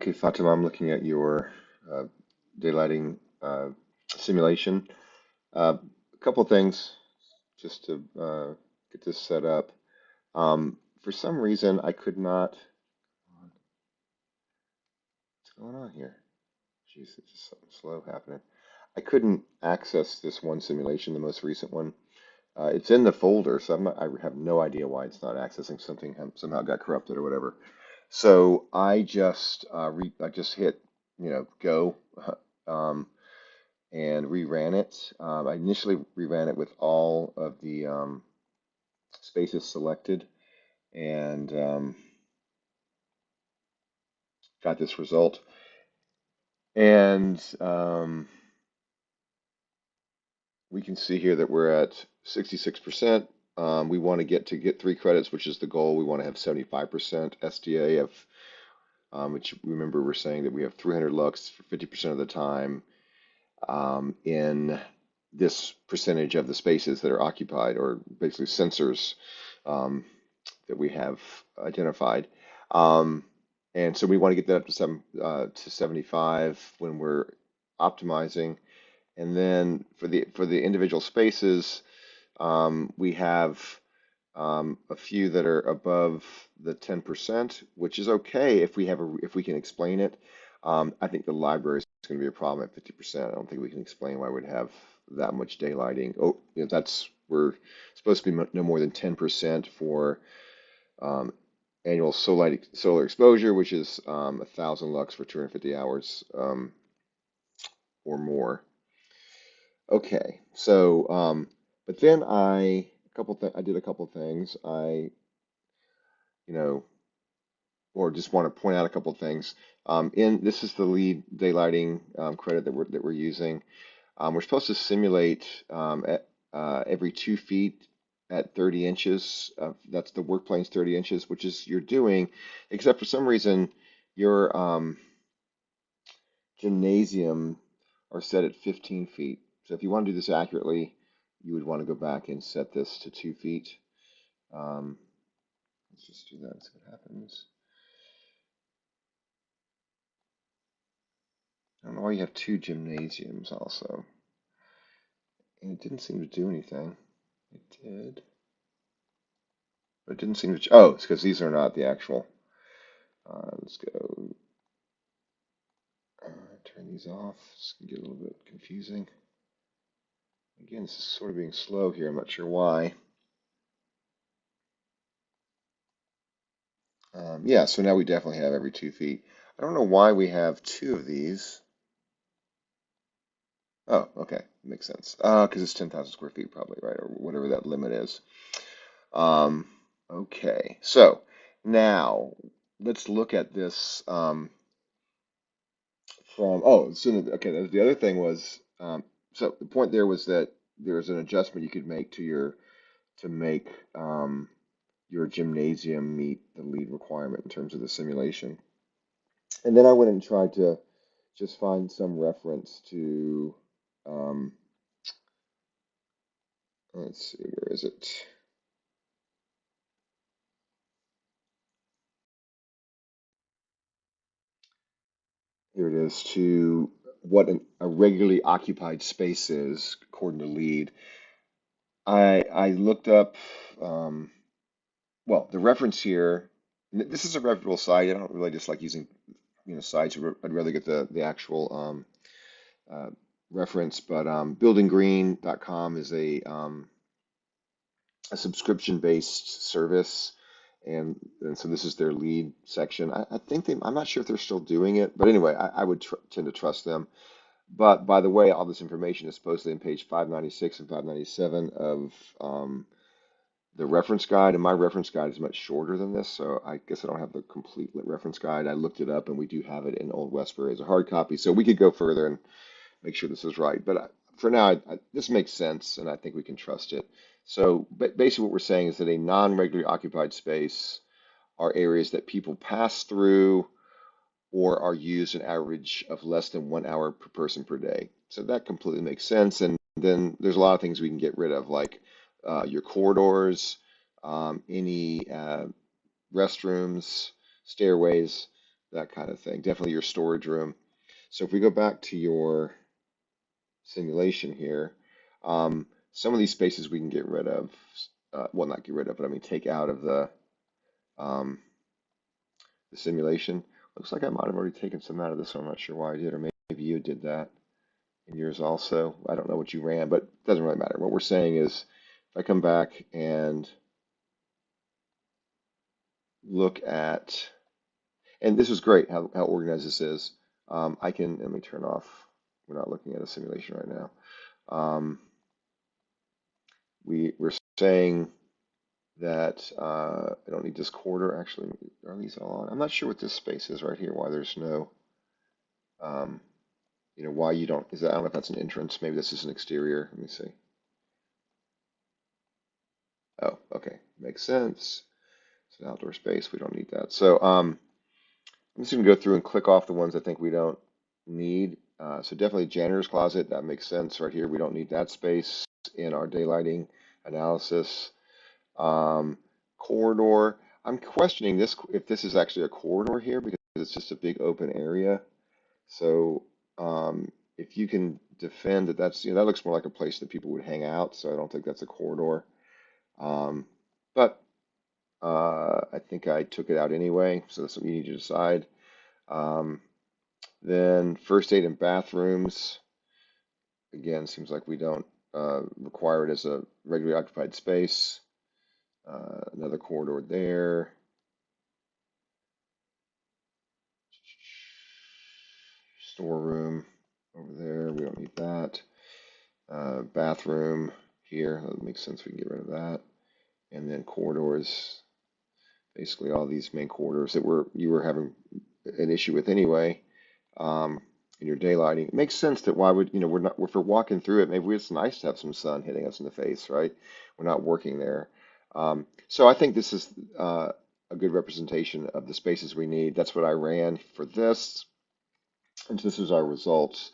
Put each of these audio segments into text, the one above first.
Okay, Fatima, I'm looking at your uh, daylighting simulation. A couple of things just to get this set up. For some reason, I could not. What's going on here? Jeez, it's just something slow happening. I couldn't access this one simulation, the most recent one. It's in the folder, so I have no idea why it's not accessing something. Somehow got corrupted or whatever. So I just hit go. Um, and reran it. I initially reran it with all of the spaces selected and got this result. And we can see here that we're at 66%. We want to get 3 credits, which is the goal. We want to have 75% SDA of, which remember we're saying that we have 300 lux for 50% of the time in this percentage of the spaces that are occupied, or basically sensors um, that we have identified. Um, and so we want to get that up to 75 when we're optimizing. And then for the individual spaces, we have a few that are above the 10%, which is okay if we can explain it. I think the library is going to be a problem at 50%. I don't think we can explain why we'd have that much daylighting. Oh, we're supposed to be no more than 10% for um, annual solar exposure, which is 1,000 lux for 250 hours or more. Okay, so but then I did a couple things. You know, or just want to point out a couple things. In This is the lead daylighting credit that we're using. We're supposed to simulate at every 2 feet at 30 inches. That's the work plane's 30 inches, which is you're doing, except for some reason your gymnasium are set at 15 feet. So if you want to do this accurately, you would want to go back and set this to 2 feet. Let's just do that and see what happens. I don't know why you have 2 gymnasiums also. And it didn't seem to do anything. It did. But it didn't seem to. Oh, it's because these are not the actual. Let's go turn these off. This can get a little bit confusing. Again, this is sort of being slow here. I'm not sure why. Yeah, so now we definitely have every 2 feet. I don't know why we have 2 of these. Oh, okay, makes sense. Because it's 10,000 square feet probably, right? Or whatever that limit is. Um, okay, so now let's look at this okay, the other thing was, so the point there was that there's an adjustment you could make to make your gymnasium meet the lead requirement in terms of the simulation. And then I went and tried to just find some reference to, um, let's see, where is it? Here it is, to what a regularly occupied space is according to LEED. I looked up, um, well, the reference here. This is a reputable site. I don't really just like using sites. I'd rather get the actual uh, reference. But buildinggreen.com is a subscription-based service, and so this is their lead section. I think I'm not sure if they're still doing it, but anyway, I would tend to trust them. But by the way, all this information is posted in page 596 and 597 of the reference guide, and my reference guide is much shorter than this, so I guess I don't have the complete reference guide. I looked it up, and we do have it in Old Westbury as a hard copy, so we could go further and make sure this is right. But for now, this makes sense, and I think we can trust it. So basically, what we're saying is that a non-regularly occupied space are areas that people pass through or are used an average of less than 1 hour per person per day. So that completely makes sense. And then there's a lot of things we can get rid of, like your corridors, any restrooms, stairways, that kind of thing. Definitely your storage room. So if we go back to your simulation here, some of these spaces we can get rid of. Well, not get rid of, but I mean take out of um, the simulation. Looks like I might have already taken some out of this one. I'm not sure why I did, or maybe you did that in yours also. I don't know what you ran, but it doesn't really matter. What we're saying is if I come back and look at, and this is great how organized this is. Let me turn off, we're not looking at a simulation right now. We're saying that I don't need this quarter. Actually, are these all on? I'm not sure what this space is right here, why there's no, um, why you don't, I don't know if that's an entrance. Maybe this is an exterior. Let me see. Oh, okay. Makes sense. It's an outdoor space. We don't need that. So I'm just going to go through and click off the ones I think we don't need. So definitely janitor's closet. That makes sense right here. We don't need that space in our daylighting analysis. Corridor. I'm questioning this if this is actually a corridor here because it's just a big open area. So if you can defend that, that looks more like a place that people would hang out. So I don't think that's a corridor. But I think I took it out anyway. So that's what you need to decide. Then first aid and bathrooms. Again, seems like we don't require it as a regularly occupied space. Another corridor there. Storeroom over there. We don't need that. Bathroom here. That makes sense. We can get rid of that. And then corridors. Basically, all these main corridors that you were having an issue with anyway. In your daylighting, it makes sense that why would we're not if we're walking through it. Maybe it's nice to have some sun hitting us in the face, right? We're not working there. So I think this is a good representation of the spaces we need. That's what I ran for this, and this is our results.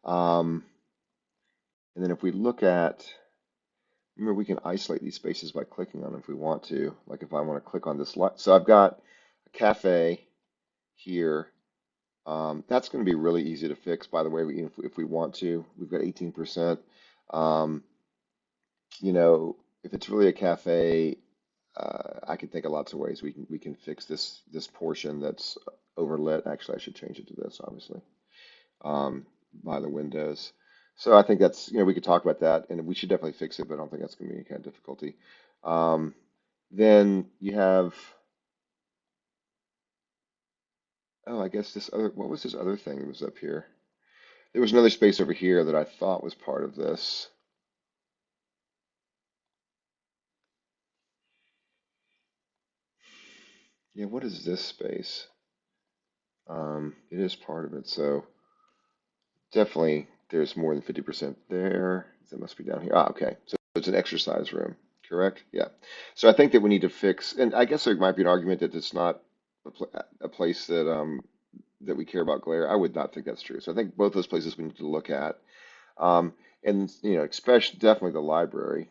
And then if we look at, remember, we can isolate these spaces by clicking on them if we want to. Like if I want to click on this, so I've got a cafe here. That's going to be really easy to fix, by the way, if we want to. We've got 18%. Um, if it's really a cafe, I can think of lots of ways we can fix this portion that's overlit. Actually, I should change it to this, obviously, by the windows. So I think that's, we could talk about that, and we should definitely fix it, but I don't think that's going to be any kind of difficulty. Then you have, I guess what was this other thing that was up here? There was another space over here that I thought was part of this. Yeah, what is this space? It is part of it, so definitely there's more than 50% there. That must be down here. Okay. So it's an exercise room, correct? Yeah. So I think that we need to fix, and I guess there might be an argument that it's not a place that we care about glare. I would not think that's true. So I think both those places we need to look at. And especially definitely the library,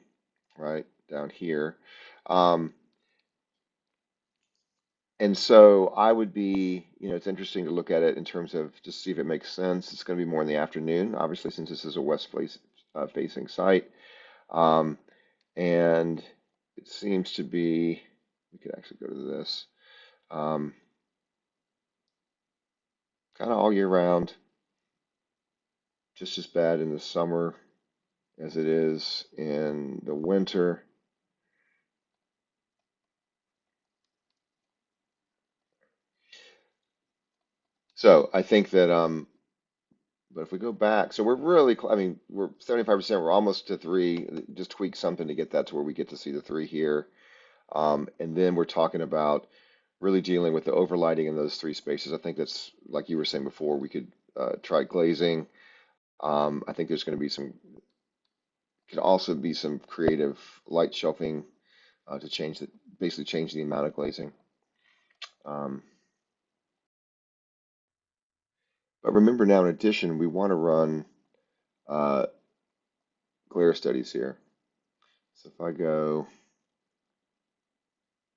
right down here. Um, And so I would be, it's interesting to look at it in terms of just see if it makes sense. It's going to be more in the afternoon, obviously, since this is a facing site. Um, and it seems to be, we could actually go to this, kind of all year round, just as bad in the summer as it is in the winter. So I think that, but if we go back, so we're really, I mean, we're 75%, we're almost to three, just tweak something to get that to where we get to see the three here. And then we're talking about really dealing with the overlighting in those three spaces. I think that's, like you were saying before, we could try glazing. I think there's going to be could also be some creative light shelving to basically change the amount of glazing. Um, but remember now, in addition, we want to run uh, glare studies here. So if I go,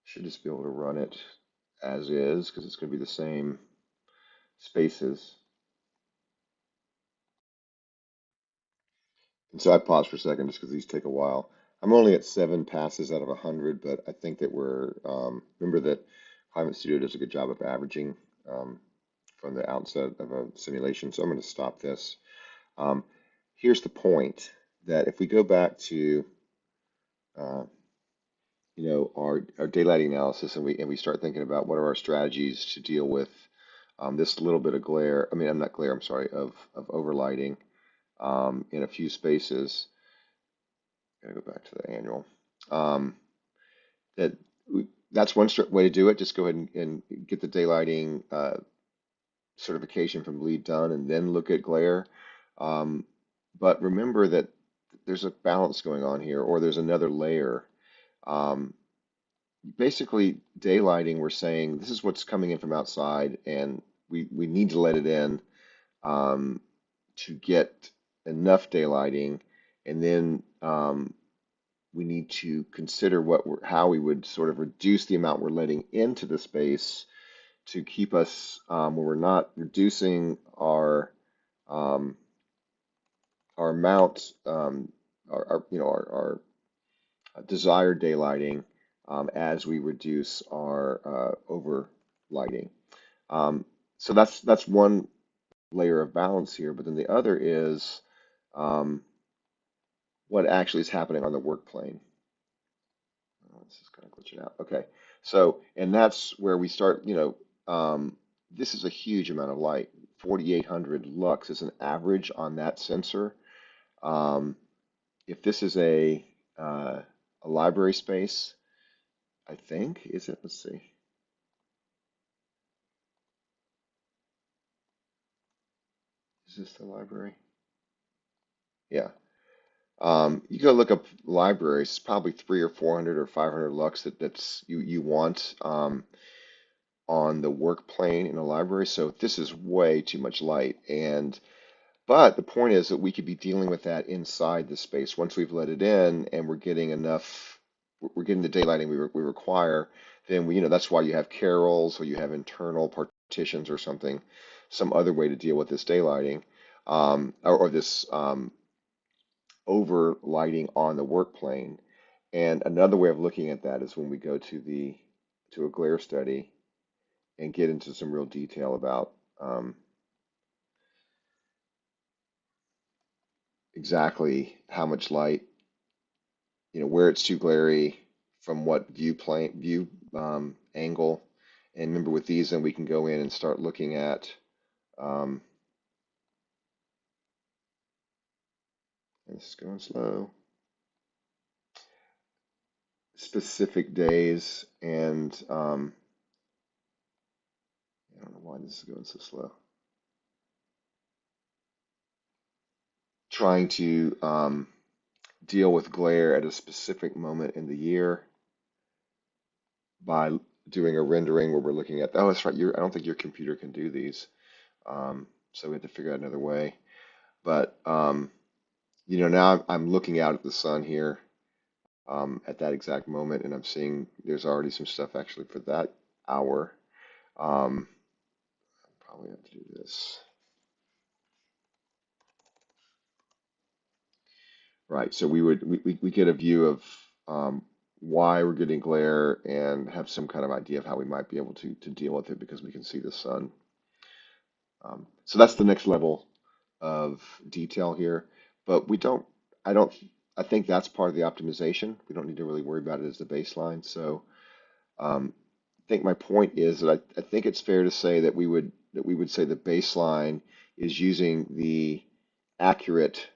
should just be able to run it as is because it's going to be the same spaces. And so I paused for a second just because these take a while. I'm only at 7 passes out of 100, but I think that we're, remember that Climate Studio does a good job of averaging um, from the outset of a simulation. So I'm going to stop this. Um, Here's the point that if we go back to, uh, our daylighting analysis and we start thinking about what are our strategies to deal with this little bit of glare, I mean, I'm not glare, I'm sorry, of overlighting in a few spaces. Gotta go back to the annual. Um, that that's one way to do it. Just go ahead and get the daylighting certification from LEED done, and then look at glare. Um, but remember that there's a balance going on here, or there's another layer. Um, Basically, daylighting, we're saying this is what's coming in from outside, and we need to let it in um, to get enough daylighting, and then we need to consider how we would sort of reduce the amount we're letting into the space to keep us where we're not reducing um, our amount, our desired daylighting as we reduce our overlighting. So that's one layer of balance here, but then the other is um, what actually is happening on the work plane. This is kind of glitching out. Okay, so and that's where we start. This is a huge amount of light. 4,800 lux is an average on that sensor. Um, if this is a library space, I think, is it? Let's see. Is this the library? Yeah. You go look up libraries. It's probably 300 or 400 or 500 lux that's you want on the work plane in a library. So this is way too much light. But the point is that we could be dealing with that inside the space once we've let it in and we're getting enough, we're getting the daylighting we require. Then that's why you have carrels or you have internal partitions or something, some other way to deal with this daylighting or this over lighting on the work plane. And another way of looking at that is when we go to a glare study and get into some real detail about exactly how much light, where it's too glary, from what view angle. And remember, with these, then we can go in and start looking at um, and this is going slow, specific days, and I don't know why this is going so slow. Trying to deal with glare at a specific moment in the year by doing a rendering where we're looking at, oh, that's right, I don't think your computer can do these. So we have to figure out another way. But, now I'm looking out at the sun here at that exact moment, and I'm seeing there's already some stuff actually for that hour. Um, Probably have to do this. Right, so we get a view of why we're getting glare and have some kind of idea of how we might be able to deal with it because we can see the sun. So that's the next level of detail here, but I don't, I think that's part of the optimization. We don't need to really worry about it as the baseline. So I think my point is that I think it's fair to say that we would say the baseline is using the accurate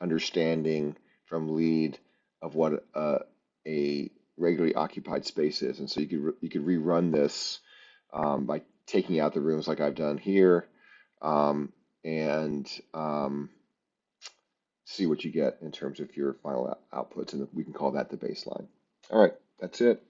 understanding from LEED of what a regularly occupied space is, and so you could rerun this by taking out the rooms like I've done here, and see what you get in terms of your final outputs, and we can call that the baseline. All right, that's it.